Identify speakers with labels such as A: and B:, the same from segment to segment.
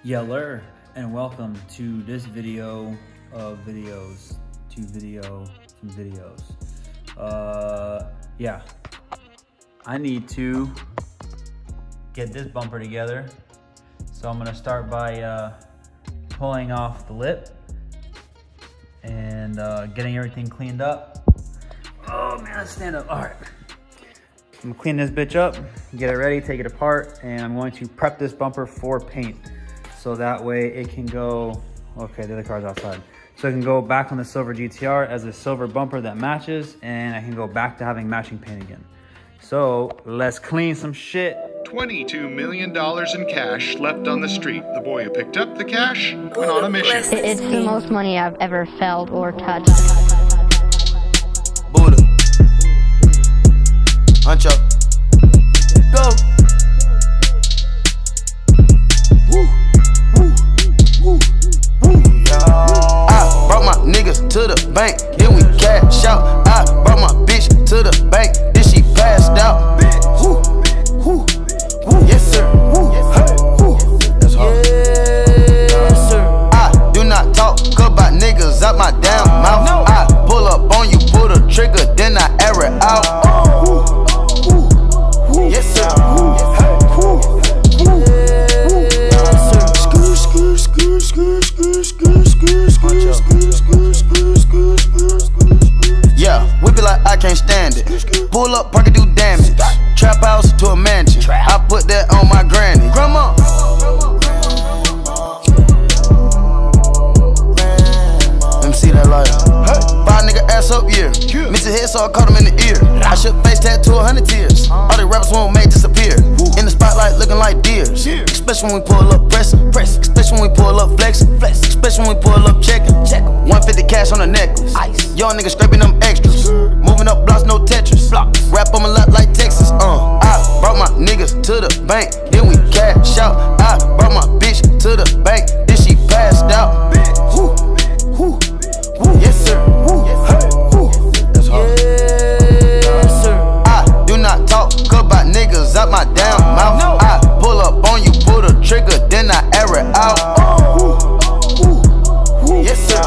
A: Yeller, and welcome to this video of videos yeah, I need to get this bumper together, so I'm gonna start by pulling off the lip and getting everything cleaned up. Oh man, let's stand up. All right, I'm gonna clean this bitch up, get it ready, take it apart, and I'm going to prep this bumper for paint. So that way it can go, okay, the other car's outside. So it can go back on the silver GTR as a silver bumper that matches, and I can go back to having matching paint again. So let's clean some shit.
B: $22 million in cash left on the street. The boy who picked up the cash went on a mission.
C: It's the most money I've ever felt or touched.
D: Buddha. Hunch up. Go. Woo. I brought my niggas to the bank, then we cash out. I brought my bitch to the bank, then she passed out. Yes sir. That's hard. Yes sir. I do not talk about niggas out my damn mouth. I pull up on you, pull the trigger, then I air it out. Yes sir. Yeah, whip it like I can't stand it. Pull up, park it, do damage. Trap house to a mansion. I put that on my granny. Grandma. Let me see that light. Five nigga ass up, yeah. Missed his head, so I caught him in the ear. I should face tattoo 100 tears. All the rappers won't make disappear. In the spotlight looking like deers. Especially when we pull up pressing. Especially when we pull up flexing. Especially when we pull up checking. 150 cash on the necklace. Young niggas scraping them extras. Moving up blocks, no Tetris. Rap on my lap like Texas. I brought my niggas to the bank, then we cash out. I brought my bitch to the bank, then she passed out. Yes sir. That's hard. Yes sir. I do not talk about niggas out my damn mouth. I pull up on you, pull the trigger, then I air it out. Yes sir.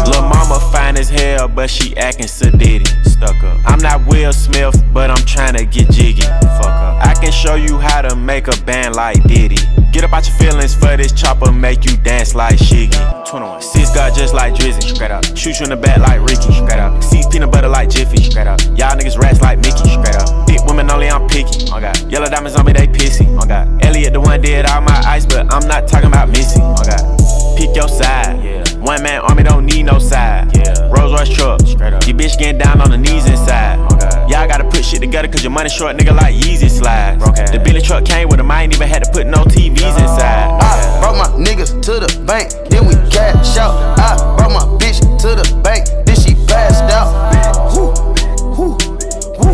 E: Lil' mama fine as hell, but she acting sedity. Stuck up. I'm not Will Smith, but I'm tryna get jiggy. Fuck up. I can show you how to make a band like Diddy. Get up out your feelings for this chopper, make you dance like Shiggy. 21. Sis got just like Drizzy. Straight up. Shoot you in the back like Ricky. Straight up. Seeds peanut butter like Jiffy. Straight up. Y'all niggas rats like Mickey. Straight up. Thick women only, I'm picky. Oh God. Yellow diamonds on me, they pissy. Oh God. Elliot the one did all my ice, but I'm not talking about Missy. Oh God. Pick your side. Yeah. One man army don't need no side. Yeah. Rolls Royce truck. Straight up. Your bitch getting down on the knees inside. Oh God. Y'all gotta put shit together cause your money short, nigga, like Yeezy slides. Okay. The Billy truck came with him, I ain't even had to put no TVs inside.
D: I brought my niggas to the bank, then we cash out. I brought my bitch to the bank, then she passed out.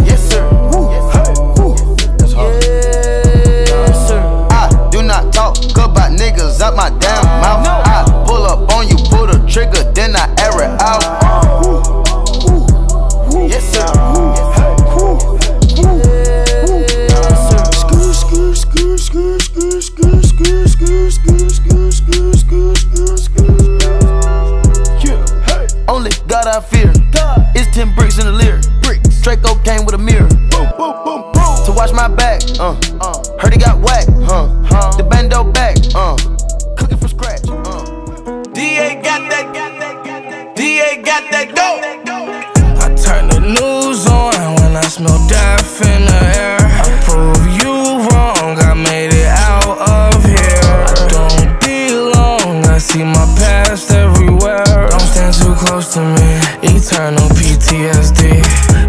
D: Yes sir. That's hard. Yes sir. I do not talk about niggas out my damn mouth. I pull up on you, pull the trigger, then I air it out. Yes sir. Only God I fear. It's 10 bricks in the leer. Draco came with a mirror. To watch my back. Heard he got whacked. The bando back. Cooking from scratch.
F: DA got that. DA got that go. I turn the news on when I smell death in the air. I prove you wrong. I made it out of here. I don't belong. I see my past everywhere. Don't stand too close to me. Eternal PTSD.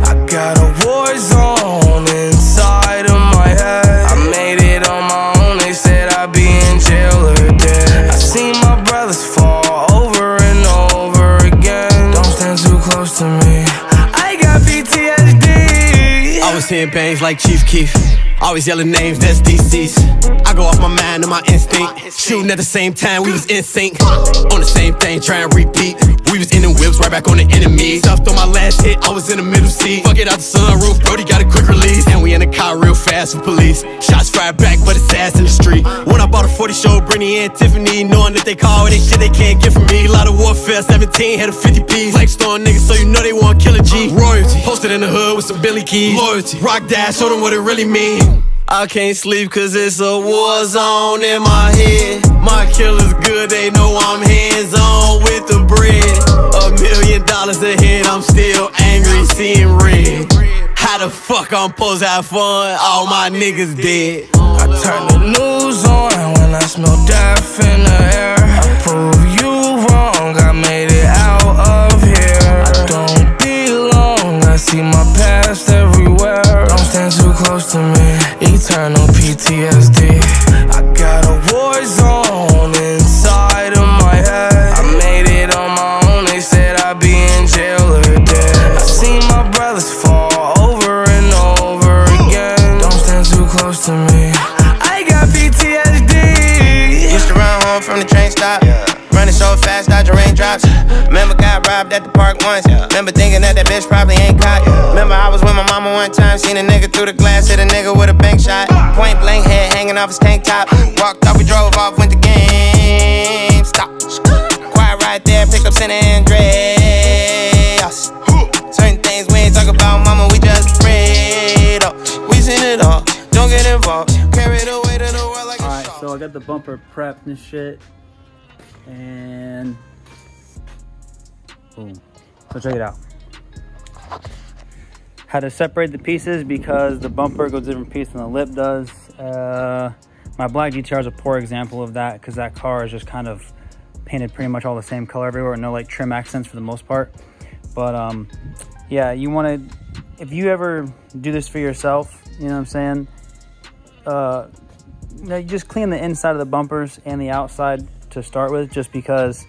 F: I got a war zone inside of my head. I made it on my own. They said I'd be in jail or dead. I seen my brothers fall over and over again. Don't stand too close
G: bangs like Chief Keef. Always yelling names, that's DC's. I go off my mind and my instinct. Shooting at the same time, we was in sync. On the same thing, try and repeat. We was in the whips, right back on the enemy. Stuffed on my last hit, I was in the middle seat. Fuck it out the sunroof, Brody got a quick release. And we in the car real fast with police. Shots fired back, but it's ass in the street. When I bought a 40 show, Brittany and Tiffany, knowing that they call they shit they can't get from me. Lot of warfare, 17 had a 50 piece. Flexed on niggas, so you know they want Killer G. Royalty, posted in the hood with some Billy keys. Loyalty, rock dash, show them what it really mean. I can't sleep cause it's a war zone in my head. My killer's good, they know I'm hands-on with the bread. $1 million ahead, I'm still angry, seeing red. How the fuck I'm supposed to have fun? All my niggas dead.
F: I turn the news on when I smell death in the air. I prove you wrong, I made it out of here. I don't belong, I see my past everywhere. Don't stand too close to me, eternal PTSD. I got a war zone inside of my head. I made it on my own, they said I'd be in jail or dead. I seen my brothers fall over and over again. Don't stand too close to me, I got PTSD.
H: Used to run home from the train stop, running so fast, dodging raindrops. Remember got robbed at the park once. Remember thinking that bitch probably ain't caught. Remember I was with my mama one time, seen a nigga through the glass, hit a nigga with a bank shot. Point blank head hanging off his tank top. Walked off, we drove off, went to game. Stop. Quiet right there, picked up San Andreas. Certain things we ain't talk about, mama, we just prayed up. We seen it all, don't get involved. Carry it away to the world like a
A: Alright, so I got the bumper prepped and shit. And boom. So check it out. Had to separate the pieces because the bumper goes a different piece than the lip does. My black GTR is a poor example of that because that car is just kind of painted pretty much all the same color everywhere, no like trim accents for the most part. But yeah, you want to, if you ever do this for yourself, you know what I'm saying, you just clean the inside of the bumpers and the outside to start with, just because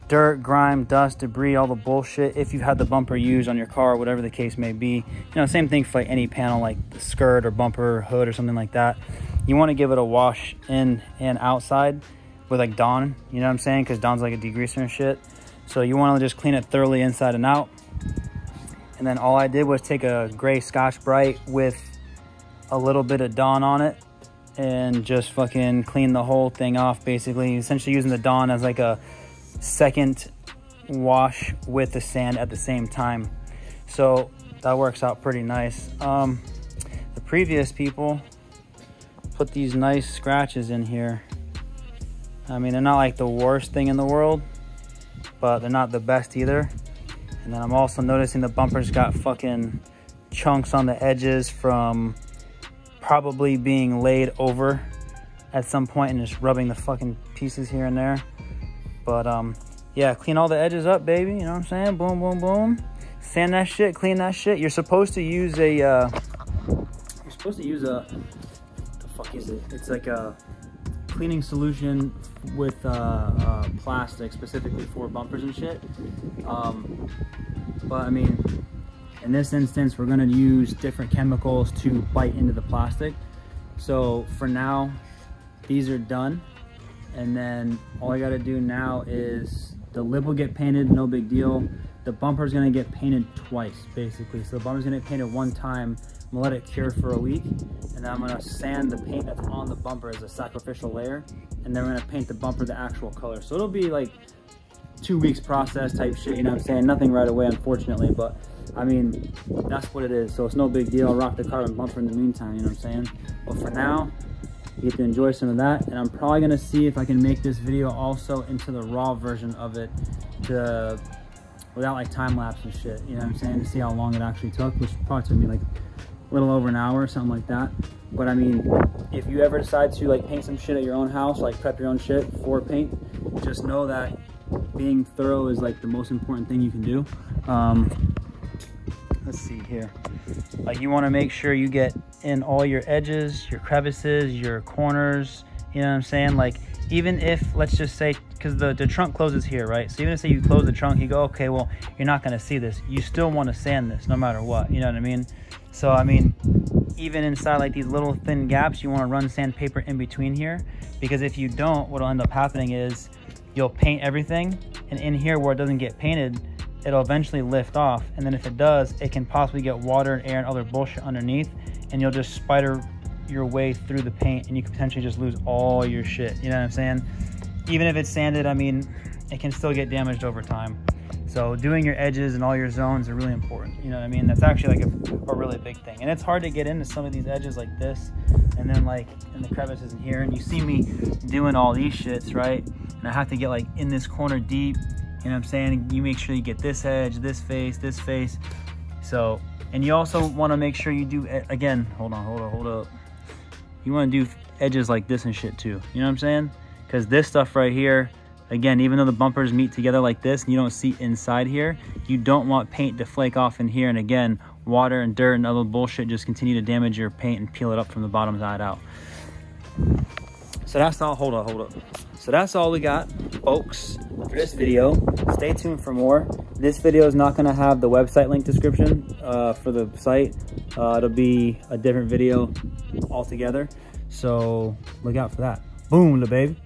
A: dirt, grime, dust, debris, all the bullshit, if you've had the bumper used on your car, whatever the case may be, you know, same thing for like any panel, like the skirt or bumper, hood or something like that. You want to give it a wash in and outside with like Dawn, you know what I'm saying, because Dawn's like a degreaser and shit. So you want to just clean it thoroughly inside and out. And then all I did was take a gray Scotch Brite with a little bit of Dawn on it and just fucking clean the whole thing off, basically, essentially using the Dawn as like a second wash with the sand at the same time. So that works out pretty nice. The previous people put these nice scratches in here. I mean, they're not like the worst thing in the world, but they're not the best either. And then I'm also noticing the bumper's got fucking chunks on the edges from probably being laid over at some point and just rubbing the fucking pieces here and there. But yeah, clean all the edges up, baby, you know what I'm saying? Boom, boom, boom. Sand that shit, clean that shit. You're supposed to use a what the fuck is it? It's like a cleaning solution with plastic specifically for bumpers and shit. But I mean, in this instance, we're gonna use different chemicals to bite into the plastic. So for now, these are done. And then all I gotta do now is the lip will get painted, no big deal. The bumper's gonna get painted twice, basically. So the bumper's gonna get painted one time, I'm gonna let it cure for a week, and then I'm gonna sand the paint that's on the bumper as a sacrificial layer, and then we're gonna paint the bumper the actual color. So it'll be like 2 weeks process type shit, you know what I'm saying? Nothing right away, unfortunately, but I mean, that's what it is. So it's no big deal. I'll rock the carbon bumper in the meantime, you know what I'm saying? But for now, you get to enjoy some of that, and I'm probably gonna see if I can make this video also into the raw version of it without like time lapse and shit, you know what I'm saying, to see how long it actually took, which probably took me like a little over an hour or something like that. But I mean, if you ever decide to like paint some shit at your own house, like prep your own shit for paint, just know that being thorough is like the most important thing you can do. Let's see here. Like, you want to make sure you get in all your edges, your crevices, your corners, you know what I'm saying? Like, even if, let's just say, because the trunk closes here, right? So even if say you close the trunk, you go, okay, well, you're not going to see this. You still want to sand this no matter what, you know what I mean? So I mean, even inside like these little thin gaps, you want to run sandpaper in between here, because if you don't, what'll end up happening is you'll paint everything, and in here where it doesn't get painted, it'll eventually lift off, and then if it does, it can possibly get water and air and other bullshit underneath, and you'll just spider your way through the paint, and you could potentially just lose all your shit. You know what I'm saying? Even if it's sanded, I mean, it can still get damaged over time. So doing your edges and all your zones are really important. You know what I mean? That's actually like a really big thing. And it's hard to get into some of these edges like this, and then like in the crevices in here. And you see me doing all these shits, right? And I have to get like in this corner deep. You know what I'm saying? You make sure you get this edge, this face, this face. So, and you also want to make sure you do, again, hold up. You want to do edges like this and shit too. You know what I'm saying? Because this stuff right here, again, even though the bumpers meet together like this and you don't see inside here, you don't want paint to flake off in here. And again, water and dirt and other bullshit just continue to damage your paint and peel it up from the bottom side out. So that's all, hold up. So that's all we got, folks, for this video. Stay tuned for more. This video is not gonna have the website link description for the site. It'll be a different video altogether. So look out for that. Boom, the baby.